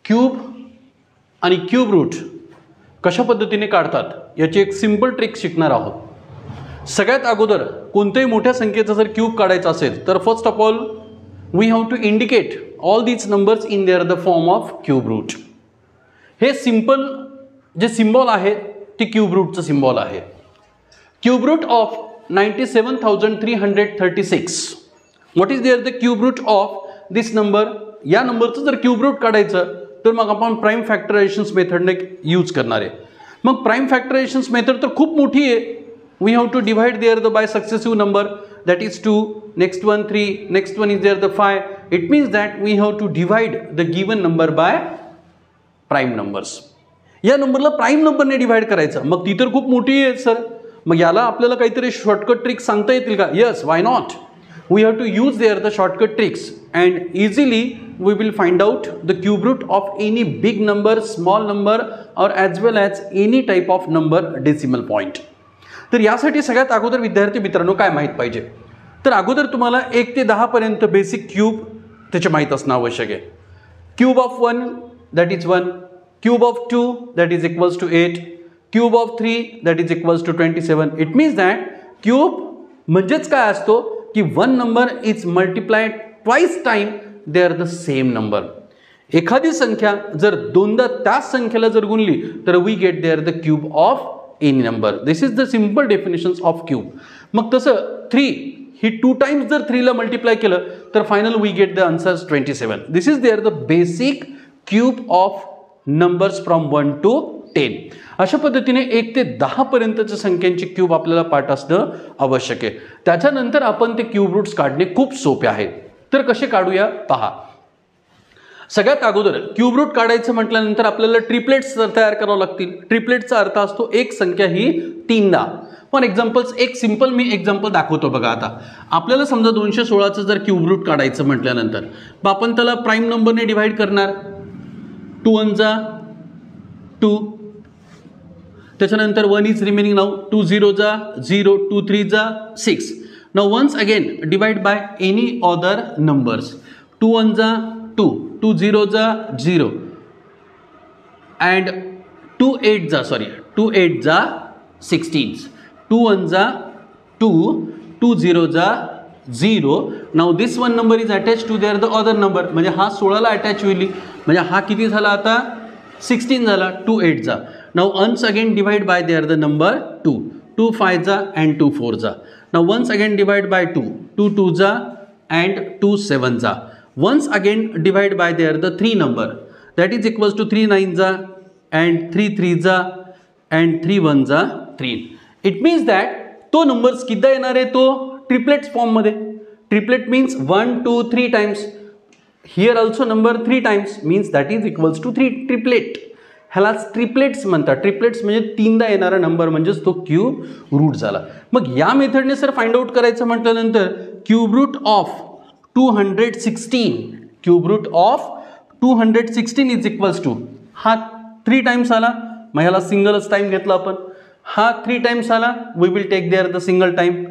Cube आणि cube route कशा पद्धतीने काढतात याची एक सिंपल ट्रिक शिकणार आहोत। सगळ्यात अगोदर कोणत्याही मोठ्या संख्येचा जर क्यूब काढायचा असेल तर first of all we have to indicate all these numbers in their the form of cube root. हे सिंपल जे सिम्बॉल आहे ते क्यूब रूटचं सिम्बॉल आहे। Cube root of 97,336 what is their the cube root of this number. या नंबरचं जर cube route काढायचं तर मग आपण प्राइम फॅक्टरायझेशन्स मेथडने यूज करणार आहे। मग प्राइम फॅक्टरायझेशन्स मेथड तर खूप मोठी आहे। We have to divide their the by successive number that is 2, next one 3, next one is there the 5. It means that we have to divide the given number by prime numbers. या नंबरला prime नंबरने divide करायचं, मग ती तर खूप मोठी आहे सर, मग याला आपल्याला काहीतरी शॉर्टकट ट्रिक सांगता येतील का? Yes, why not. We have to use there the shortcut tricks and easily we will find out the cube root of any big number, small number और as well as any type of number decimal point. तर यासाठी सगळ्यात अगोदर विद्यार्थी मित्रांनो काय माहीत पाहिजे, तर अगोदर तुम्हाला 1 ते 10 पर्यंत बेसिक क्यूब त्याचे माहीत असणं आवश्यक आहे. Cube of 1 that is 1, cube of 2 that is equals to 8, cube of 3 that is equals to 27. It means that cube म्हणजेच काय असतो की one number is multiplied twice time they are the same number. एखादी संख्या जर दोनदा त्याच संख्येला जर गुणली तर we get their the cube of any number. This is the simple definitions of cube. मग तसं 3 ही 2 टाइम्स जर 3 ला मल्टिप्लाय केलं तर final we get the answers 27. This is their the basic cube of numbers from 1 to 10. अशा पद्धतीने 1 ते 10 पर्यंतच्या संख्यांची क्यूब आपल्याला पाठ असणं आवश्यक आहे. त्याच्यानंतर आपण ते क्यूब रूट्स काढणे खूप सोपे आहेत. तर कसे काढूया पहा. सगळ्यात अगोदर क्यूब रूट काढायचं म्हटल्यानंतर आपल्याला ट्रिपलेट्स तयार करावं लागतील. ट्रिपलेटचा अर्थ असतो एक संख्या ही 3दा. फॉर एक्झाम्पल्स एक सिंपल मी एक्झाम्पल दाखवतो बघा. आता आपल्याला समजा 216चं जर क्यूब रूट काढायचं म्हटल्यानंतर मग आपण त्याला प्राईम नंबरने डिवाइड करणार. 2 1 जा 2, त्याच्यानंतर 1 इज रिमेनिंग नाउ. 2 0 जा 0, 2 3 जा 6. Now once again divide by any other numbers. 2 1 जा 2, 2 0 जा 0 and 2 8 जा 16. 2 1 जा 2, 2 0 जा 0. Now this one number is attach to their the other number. म्हणजे हा 16ला अटॅच होईल. म्हणजे हा किती झाला आता 16 झाला. 2 8 जा. Now once again divide by their the number 2. 2 5 जा अँड 2 4 जा. Now once again divide by 2. 2 2 जा अँड 2 7 जा. Once again divide by there the 3 number that is equals to 3 9 जा and 3 3 जा and 3 1 जा 3. It means that तो numbers किती येणार आहे तो triplets form मध्ये. Triplet means 1 2 3 times. Here also number 3 times means that is equals to 3 triplet. ह्याला ट्रिपलेट्स म्हणतात. ट्रिपलेट्स म्हणजे 3दा येणारा नंबर म्हणजेच तो क्यूब रूट झाला. मग या मेथडने सर फाइंड आउट करायचं म्हटल्यानंतर cube root of 216, cube root of 216 is equals to हा 3 टाइम्स आला. मग ह्याला सिंगलच टाइम घेतला आपण. हा 3 टाइम्स आला. We will take their the single time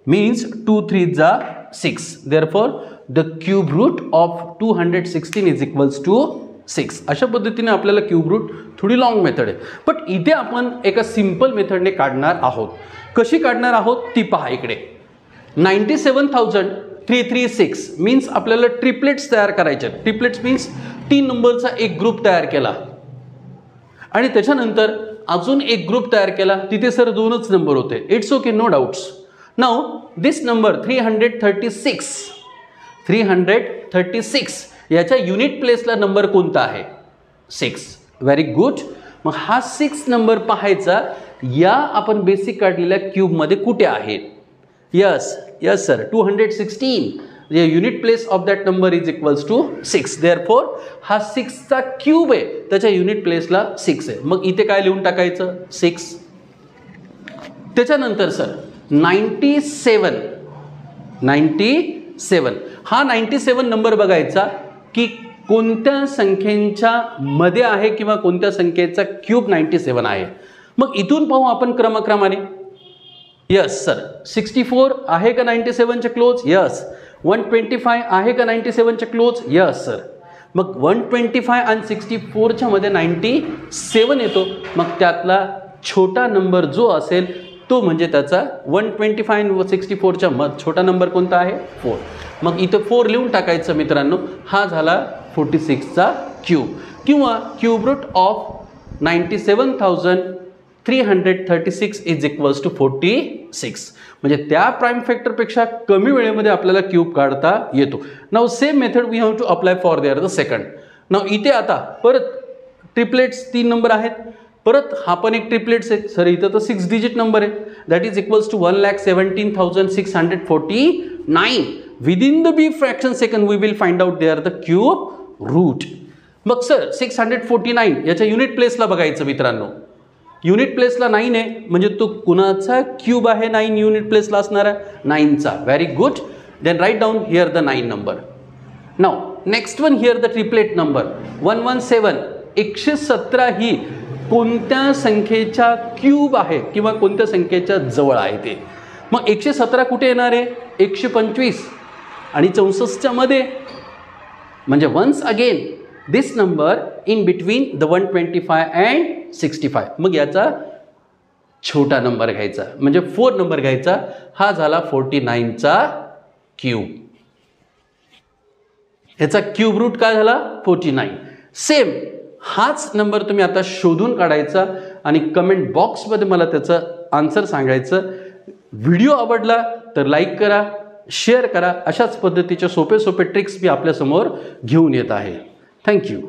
means 2 3 जा 6. Therefore the cube root of 216 is equals to 6. अशा पद्धतीने आपल्याला क्यूब रूट थोडी लॉंग मेथड आहे, बट इथे आपण एका सिंपल मेथडने काढणार आहोत. कशी काढणार आहोत ती पहा इकडे. 97,336 मीन्स आपल्याला ट्रिपलेट्स तयार करायचे. ट्रिपलेट्स मीन्स 3 नंबरचा एक ग्रुप तयार केला आणि त्याच्यानंतर अजून एक ग्रुप तयार केला. तिथे सर 2च नंबर होते. It's okay, no doubts. Now this number 336 याच्या युनिट प्लेसला नंबर कोणता आहे 6. Very good. मग हा 6 नंबर पाहायचा या आपण बेसिक काढलेल्या क्यूबमध्ये कुठे आहे. Yes yes sir 216. The unit place of that number is equals to 6. Therefore हा 6चा क्यूब आहे त्याच्या युनिट प्लेसला 6 आहे. मग इथे काय लिहून टाकायचं 6. त्याच्यानंतर सर 97 हा 97 नंबर बघायचा की कोणत्या संख्येच्या मध्ये आहे किंवा कोणत्या संख्येचा क्यूब 97 आहे. मग इथून पाहू आपण क्रमक्रमाने. यस सर 64 आहे का 97च्या क्लोज. यस 125 आहे का 97च्या क्लोज. यस सर मग 125 आणि 64च्या मध्ये 97 येतो, मग त्यातला छोटा नंबर जो असेल तो म्हणजे त्याचा 125 आणि 64च्या मध्ये छोटा नंबर कोणता आहे 4. मग इथं 4 लिहून टाकायचं मित्रांनो. हा झाला 46चा क्यूब किंवा cube root of 97,336 is equals to 46. म्हणजे त्या प्राईम फॅक्टरपेक्षा कमी वेळेमध्ये आपल्याला क्यूब काढता येतो. नाव same method we have to apply for there the second. नाव इथे आता परत ट्रिपलेट्स 3 नंबर आहेत. परत हा पण एक ट्रिपलेट्स आहे सर. इथं तर 6 डिजिट नंबर आहे. That is equals to 1,17,649. Within the be fraction second we will find out their the cube root. मग सर 649 याच्या युनिट प्लेसला बघायचं मित्रांनो. युनिट प्लेसला 9 आहे म्हणजे तो कुणाचा क्यूब आहे 9 युनिट प्लेसला असणारा 9चा. Very good. Then write down here the 9 number. नाव next one here the triplet number 117. 117 ही कोणत्या संख्येच्या क्यूब आहे किंवा कोणत्या संख्येच्या जवळ आहे ते. मग 117 कुठे येणार आहे 125 आणि 64च्या मध्ये. म्हणजे once again this number in between the 125 and 65. मग याचा छोटा नंबर घ्यायचा म्हणजे 4 नंबर घ्यायचा. हा झाला 49चा क्यूब. याचा क्यूब रूट काय झाला 49. सेम हाच नंबर तुम्ही आता शोधून काढायचा आणि कमेंट बॉक्समध्ये मला त्याचं आन्सर सांगायचं. व्हिडिओ आवडला तर लाईक करा, शेअर करा. अशाच पद्धतीचे सोपे सोपे ट्रिक्स मी आपल्यासमोर घेऊन येत आहे. थँक्यू.